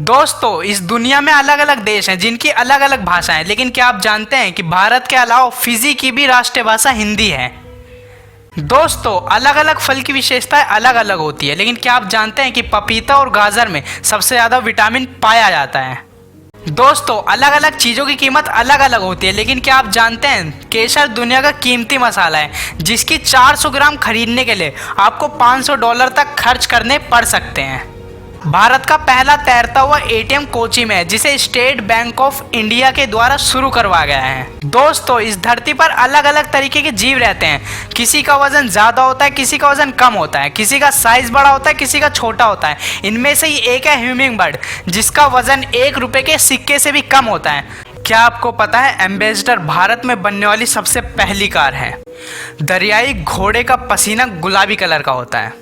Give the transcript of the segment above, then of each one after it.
दोस्तों, इस दुनिया में अलग अलग देश हैं जिनकी अलग अलग भाषाएं हैं, लेकिन क्या आप जानते हैं कि भारत के अलावा फिजी की भी राष्ट्रीय भाषा हिंदी है। दोस्तों, अलग अलग फल की विशेषताएं अलग अलग होती है, लेकिन क्या आप जानते हैं कि पपीता और गाजर में सबसे ज़्यादा विटामिन पाया जाता है। दोस्तों, अलग अलग चीज़ों की कीमत अलग अलग होती है, लेकिन क्या आप जानते हैं केसर दुनिया का कीमती मसाला है जिसकी 400 ग्राम खरीदने के लिए आपको $500 तक खर्च करने पड़ सकते हैं। भारत का पहला तैरता हुआ एटीएम कोची में है जिसे स्टेट बैंक ऑफ इंडिया के द्वारा शुरू करवाया गया है। दोस्तों, इस धरती पर अलग अलग तरीके के जीव रहते हैं। किसी का वजन ज़्यादा होता है, किसी का वजन कम होता है, किसी का साइज बड़ा होता है, किसी का छोटा होता है। इनमें से ही एक है ह्यूमिंग बर्ड जिसका वजन ₹1 के सिक्के से भी कम होता है। क्या आपको पता है एम्बेसडर भारत में बनने वाली सबसे पहली कार है। दरियाई घोड़े का पसीना गुलाबी कलर का होता है।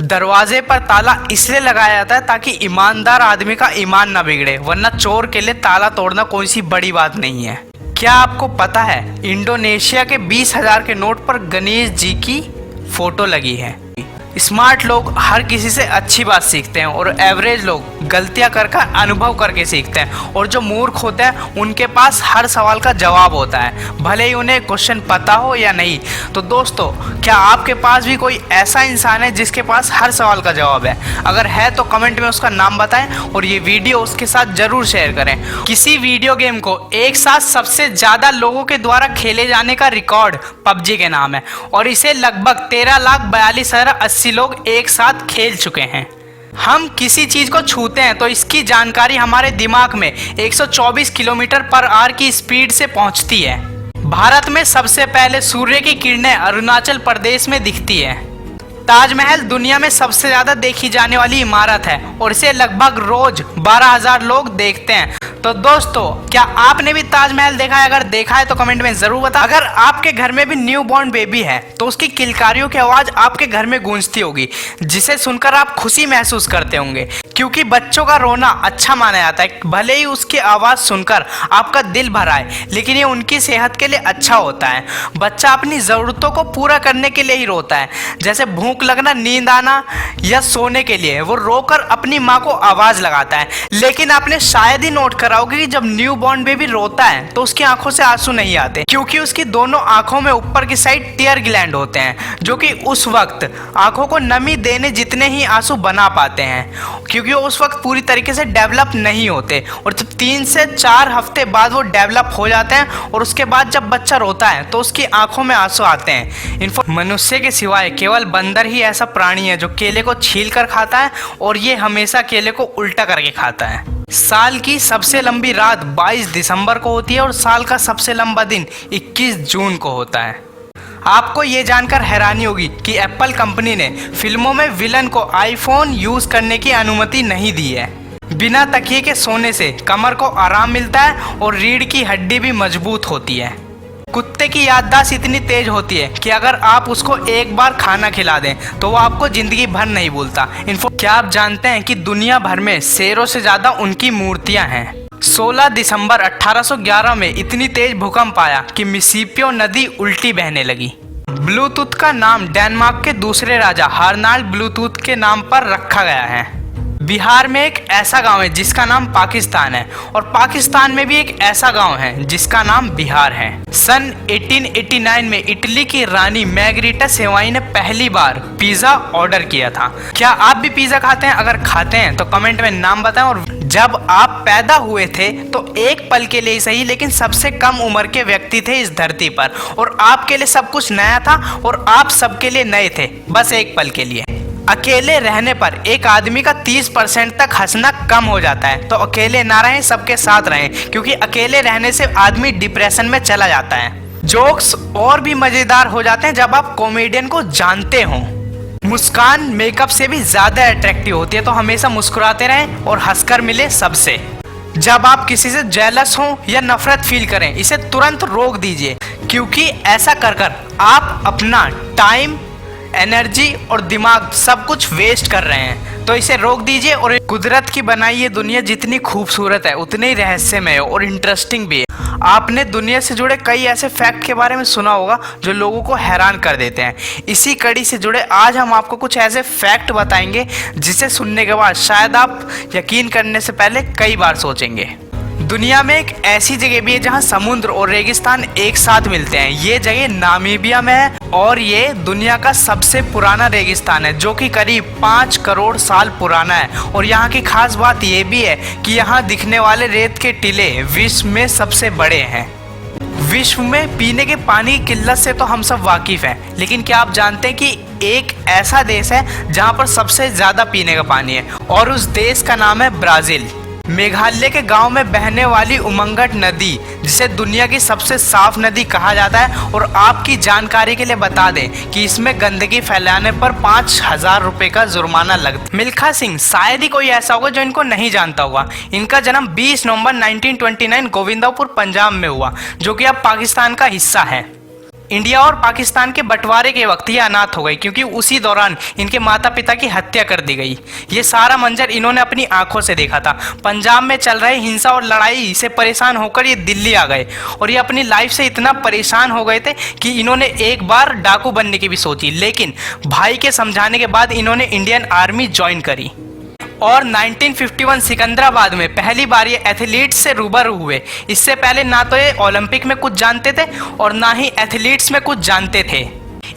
दरवाजे पर ताला इसलिए लगाया जाता है ताकि ईमानदार आदमी का ईमान ना बिगड़े, वरना चोर के लिए ताला तोड़ना कोई सी बड़ी बात नहीं है। क्या आपको पता है इंडोनेशिया के 20,000 के नोट पर गणेश जी की फोटो लगी है। स्मार्ट लोग हर किसी से अच्छी बात सीखते हैं और एवरेज लोग गलतियां कर अनुभव करके सीखते हैं, और जो मूर्ख होते हैं उनके पास हर सवाल का जवाब होता है, भले ही उन्हें क्वेश्चन पता हो या नहीं। तो दोस्तों, क्या आपके पास भी कोई ऐसा इंसान है जिसके पास हर सवाल का जवाब है? अगर है तो कमेंट में उसका नाम बताएं और ये वीडियो उसके साथ जरूर शेयर करें। किसी वीडियो गेम को एक साथ सबसे ज़्यादा लोगों के द्वारा खेले जाने का रिकॉर्ड पबजी के नाम है और इसे लगभग 13,42,80 लोग एक साथ खेल चुके हैं। हम किसी चीज को छूते हैं तो इसकी जानकारी हमारे दिमाग में 124 किलोमीटर/आवर की स्पीड से पहुंचती है। भारत में सबसे पहले सूर्य की किरणें अरुणाचल प्रदेश में दिखती है। ताजमहल दुनिया में सबसे ज्यादा देखी जाने वाली इमारत है और इसे लगभग रोज 12,000 लोग देखते हैं। तो दोस्तों, क्या आपने भी ताजमहल देखा है? अगर देखा है तो कमेंट में जरूर बताएं। अगर आपके घर में भी न्यू बॉर्न बेबी है तो उसकी किलकारियों की आवाज आपके घर में गूंजती होगी, जिसे सुनकर आप खुशी महसूस करते होंगे, क्योंकि बच्चों का रोना अच्छा माना जाता है। भले ही उसकी आवाज सुनकर आपका दिल भर आए, लेकिन ये उनकी सेहत के लिए अच्छा होता है। बच्चा अपनी जरूरतों को पूरा करने के लिए ही रोता है, जैसे भूख लगना, नींद आना या सोने के लिए वो रोकर अपनी माँ को आवाज लगाता है। लेकिन आपने शायद ही नोट कराओगे कि जब न्यू बॉर्न बेबी रोता है तो उसकी आंखों से आंसू नहीं आते, क्योंकि उसकी दोनों आंखों में ऊपर की साइड टीयर ग्लैंड होते हैं, जो कि उस वक्त आंखों को नमी देने जितने ही आंसू बना पाते हैं, क्योंकि वो उस वक्त पूरी तरीके से डेवलप नहीं होते। और जब 3 से 4 हफ्ते बाद वो डेवलप हो जाते हैं और उसके बाद जब बच्चा रोता है तो उसकी आंखों में आंसू आते हैं। मनुष्य के सिवाय केवल बंदर ही ऐसा प्राणी है जो केले को छील कर खाता है, और ये हमेशा केले को उल्टा करके खाता है। साल की सबसे लंबी रात 22 दिसंबर को होती है और साल का सबसे लंबा दिन 21 जून को होता है। आपको ये जानकर हैरानी होगी कि एप्पल कंपनी ने फिल्मों में विलन को आईफोन यूज करने की अनुमति नहीं दी है। बिना तकिए के सोने से कमर को आराम मिलता है और रीढ़ की हड्डी भी मजबूत होती है। कुत्ते की याददाश्त इतनी तेज होती है कि अगर आप उसको एक बार खाना खिला दें तो वो आपको जिंदगी भर नहीं भूलता। क्या आप जानते हैं कि दुनिया भर में शेरों से ज्यादा उनकी मूर्तियां हैं? 16 दिसंबर 1811 में इतनी तेज भूकंप आया कि मिसिसिपी नदी उल्टी बहने लगी। ब्लूटूथ का नाम डेनमार्क के दूसरे राजा हार्नाल्ड ब्लूटूथ के नाम पर रखा गया है। बिहार में एक ऐसा गांव है जिसका नाम पाकिस्तान है, और पाकिस्तान में भी एक ऐसा गांव है जिसका नाम बिहार है। सन 1889 में इटली की रानी मैग्रीटा सेवाई ने पहली बार पिज्जा ऑर्डर किया था। क्या आप भी पिज्जा खाते हैं? अगर खाते हैं तो कमेंट में नाम बताएं। और जब आप पैदा हुए थे तो एक पल के लिए सही, लेकिन सबसे कम उम्र के व्यक्ति थे इस धरती पर, और आपके लिए सब कुछ नया था और आप सबके लिए नए थे, बस एक पल के लिए। अकेले रहने पर एक आदमी का 30% तक हंसना कम हो जाता है, तो अकेले ना रहें, सबके साथ रहें, क्योंकि अकेले रहने से आदमी डिप्रेशन में चला जाता है। जोक्स और भी मजेदार हो जाते हैं जब आप कॉमेडियन को जानते हो। मुस्कान मेकअप से भी ज्यादा अट्रैक्टिव होती है, तो हमेशा मुस्कुराते रहें और हंसकर मिले सबसे। जब आप किसी से जेलस हो या नफरत फील करें, इसे तुरंत रोक दीजिए, क्योंकि ऐसा कर आप अपना टाइम, एनर्जी और दिमाग सब कुछ वेस्ट कर रहे हैं। तो इसे रोक दीजिए। और कुदरत की बनाई ये दुनिया जितनी खूबसूरत है उतनी ही रहस्यमय और इंटरेस्टिंग भी है। आपने दुनिया से जुड़े कई ऐसे फैक्ट के बारे में सुना होगा जो लोगों को हैरान कर देते हैं। इसी कड़ी से जुड़े आज हम आपको कुछ ऐसे फैक्ट बताएंगे जिसे सुनने के बाद शायद आप यकीन करने से पहले कई बार सोचेंगे। दुनिया में एक ऐसी जगह भी है जहां समुद्र और रेगिस्तान एक साथ मिलते हैं। ये जगह नामीबिया में है और ये दुनिया का सबसे पुराना रेगिस्तान है जो कि करीब 5 करोड़ साल पुराना है। और यहाँ की खास बात ये भी है कि यहाँ दिखने वाले रेत के टीले विश्व में सबसे बड़े हैं। विश्व में पीने के पानी की किल्लत से तो हम सब वाकिफ हैं, लेकिन क्या आप जानते हैं कि एक ऐसा देश है जहाँ पर सबसे ज़्यादा पीने का पानी है और उस देश का नाम है ब्राज़ील। मेघालय के गांव में बहने वाली उमंगट नदी, जिसे दुनिया की सबसे साफ नदी कहा जाता है। और आपकी जानकारी के लिए बता दें कि इसमें गंदगी फैलाने पर 5,000 रुपये का जुर्माना लगता है। मिल्खा सिंह शायद ही कोई ऐसा होगा जो इनको नहीं जानता होगा। इनका जन्म 20 नवंबर 1929 गोविंदापुर पंजाब में हुआ, जो कि अब पाकिस्तान का हिस्सा है। इंडिया और पाकिस्तान के बंटवारे के वक्त ये अनाथ हो गई क्योंकि उसी दौरान इनके माता पिता की हत्या कर दी गई। ये सारा मंजर इन्होंने अपनी आंखों से देखा था। पंजाब में चल रहे हिंसा और लड़ाई से परेशान होकर ये दिल्ली आ गए और ये अपनी लाइफ से इतना परेशान हो गए थे कि इन्होंने एक बार डाकू बनने की भी सोची, लेकिन भाई के समझाने के बाद इन्होंने इंडियन आर्मी ज्वाइन करी। और 1951 सिकंदराबाद में पहली बार ये एथलीट्स से रूबरू हुए। इससे पहले ना तो ये ओलंपिक में कुछ जानते थे और ना ही एथलीट्स में कुछ जानते थे।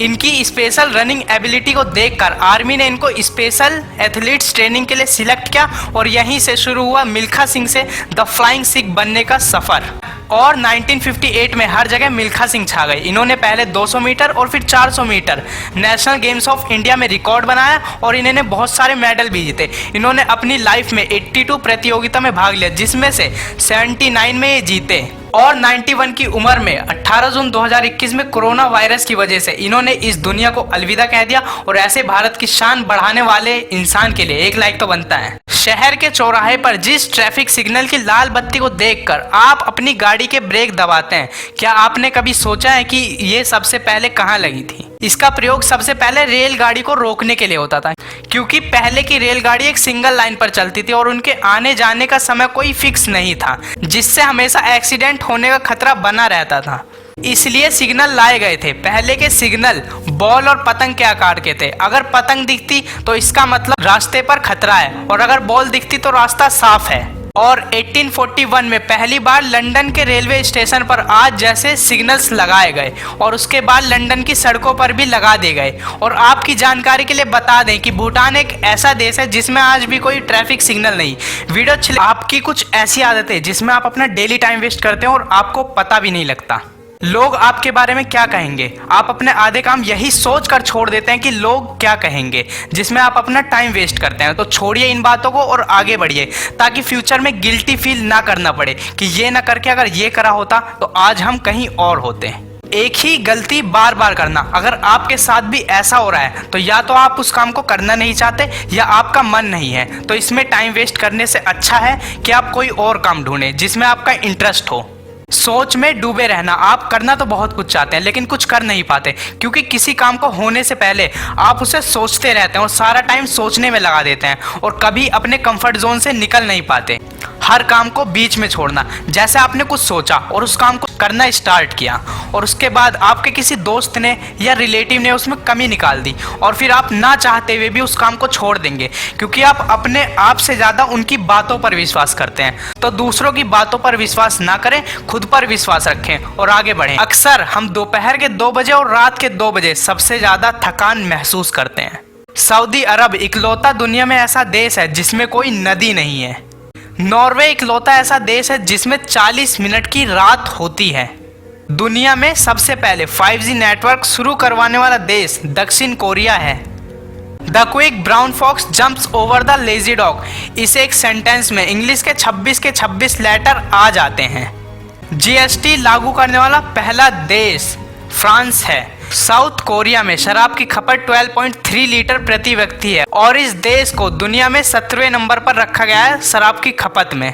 इनकी स्पेशल रनिंग एबिलिटी को देखकर आर्मी ने इनको स्पेशल एथलीट्स ट्रेनिंग के लिए सिलेक्ट किया और यहीं से शुरू हुआ मिल्खा सिंह से द फ्लाइंग सिख बनने का सफ़र। और 1958 में हर जगह मिल्खा सिंह छा गए। इन्होंने पहले 200 मीटर और फिर 400 metre National Games of India में रिकॉर्ड बनाया और इन्होंने बहुत सारे मेडल भी जीते। इन्होंने अपनी लाइफ में 82 प्रतियोगिता में भाग लिया, जिसमें से 79 में ये जीते। और 91 की उम्र में 18 जून 2021 में कोरोना वायरस की वजह से इन्होंने इस दुनिया को अलविदा कह दिया। और ऐसे भारत की शान बढ़ाने वाले इंसान के लिए एक लाइक तो बनता है। शहर के चौराहे पर जिस ट्रैफिक सिग्नल की लाल बत्ती को देखकर आप अपनी गाड़ी के ब्रेक दबाते हैं, क्या आपने कभी सोचा है कि ये सबसे पहले कहाँ लगी थी? इसका प्रयोग सबसे पहले रेलगाड़ी को रोकने के लिए होता था, क्योंकि पहले की रेलगाड़ी एक सिंगल लाइन पर चलती थी और उनके आने जाने का समय कोई फिक्स नहीं था, जिससे हमेशा एक्सीडेंट होने का खतरा बना रहता था। इसलिए सिग्नल लाए गए थे। पहले के सिग्नल बॉल और पतंग के आकार के थे। अगर पतंग दिखती तो इसका मतलब रास्ते पर खतरा है और अगर बॉल दिखती तो रास्ता साफ है। और 1841 में पहली बार लंदन के रेलवे स्टेशन पर आज जैसे सिग्नल्स लगाए गए और उसके बाद लंदन की सड़कों पर भी लगा दिए गए। और आपकी जानकारी के लिए बता दें कि भूटान एक ऐसा देश है जिसमें आज भी कोई ट्रैफिक सिग्नल नहीं। वीडियो अच्छी आपकी कुछ ऐसी आदतें जिसमें आप अपना डेली टाइम वेस्ट करते हैं और आपको पता भी नहीं लगता। लोग आपके बारे में क्या कहेंगे? आप अपने आधे काम यही सोच कर छोड़ देते हैं कि लोग क्या कहेंगे, जिसमें आप अपना टाइम वेस्ट करते हैं। तो छोड़िए इन बातों को और आगे बढ़िए, ताकि फ्यूचर में गिल्टी फील ना करना पड़े कि ये ना करके अगर ये करा होता तो आज हम कहीं और होते। एक ही गलती बार बार करना, अगर आपके साथ भी ऐसा हो रहा है तो या तो आप उस काम को करना नहीं चाहते या आपका मन नहीं है। तो इसमें टाइम वेस्ट करने से अच्छा है कि आप कोई और काम ढूंढें जिसमें आपका इंटरेस्ट हो। सोच में डूबे रहना, आप करना तो बहुत कुछ चाहते हैं लेकिन कुछ कर नहीं पाते, क्योंकि किसी काम को होने से पहले आप उसे सोचते रहते हैं और सारा टाइम सोचने में लगा देते हैं और कभी अपने कंफर्ट जोन से निकल नहीं पाते। हर काम को बीच में छोड़ना, जैसे आपने कुछ सोचा और उस काम को करना स्टार्ट किया और उसके बाद आपके किसी दोस्त ने या रिलेटिव ने उसमें कमी निकाल दी और फिर आप ना चाहते हुए भी उस काम को छोड़ देंगे, क्योंकि आप अपने आप से ज़्यादा उनकी बातों पर विश्वास करते हैं। तो दूसरों की बातों पर विश्वास ना करें, खुद पर विश्वास रखें और आगे बढ़ें। अक्सर हम दोपहर के 2 बजे और रात के 2 बजे सबसे ज़्यादा थकान महसूस करते हैं। सऊदी अरब इकलौता दुनिया में ऐसा देश है जिसमें कोई नदी नहीं है। नॉर्वे इकलौता ऐसा देश है जिसमें 40 मिनट की रात होती है। दुनिया में सबसे पहले 5G नेटवर्क शुरू करवाने वाला देश दक्षिण कोरिया है। The quick brown fox jumps over the lazy dog, इसे एक सेंटेंस में इंग्लिश के 26 लेटर आ जाते हैं। GST लागू करने वाला पहला देश फ्रांस है। साउथ कोरिया में शराब की खपत 12.3 लीटर प्रति व्यक्ति है और इस देश को दुनिया में 17वें नंबर पर रखा गया है शराब की खपत में।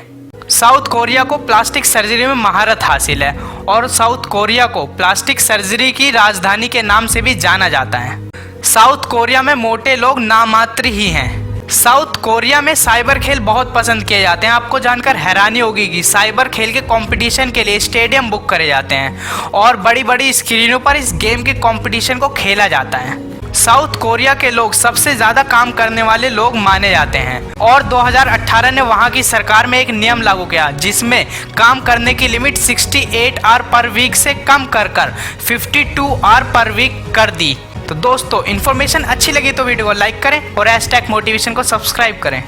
साउथ कोरिया को प्लास्टिक सर्जरी में महारत हासिल है और साउथ कोरिया को प्लास्टिक सर्जरी की राजधानी के नाम से भी जाना जाता है। साउथ कोरिया में मोटे लोग नामात्र ही हैं, साउथ कोरिया में साइबर खेल बहुत पसंद किए जाते हैं। आपको जानकर हैरानी होगी कि साइबर खेल के कंपटीशन के लिए स्टेडियम बुक करे जाते हैं और बड़ी बड़ी स्क्रीनों पर इस गेम के कंपटीशन को खेला जाता है। साउथ कोरिया के लोग सबसे ज़्यादा काम करने वाले लोग माने जाते हैं और 2018 ने वहां की सरकार में एक नियम लागू किया जिसमें काम करने की लिमिट 68 आवर पर वीक से कम कर 52 आवर पर वीक कर दी। तो दोस्तों, इन्फॉर्मेशन अच्छी लगी तो वीडियो को लाइक करें और #मोटिवेशन को सब्सक्राइब करें।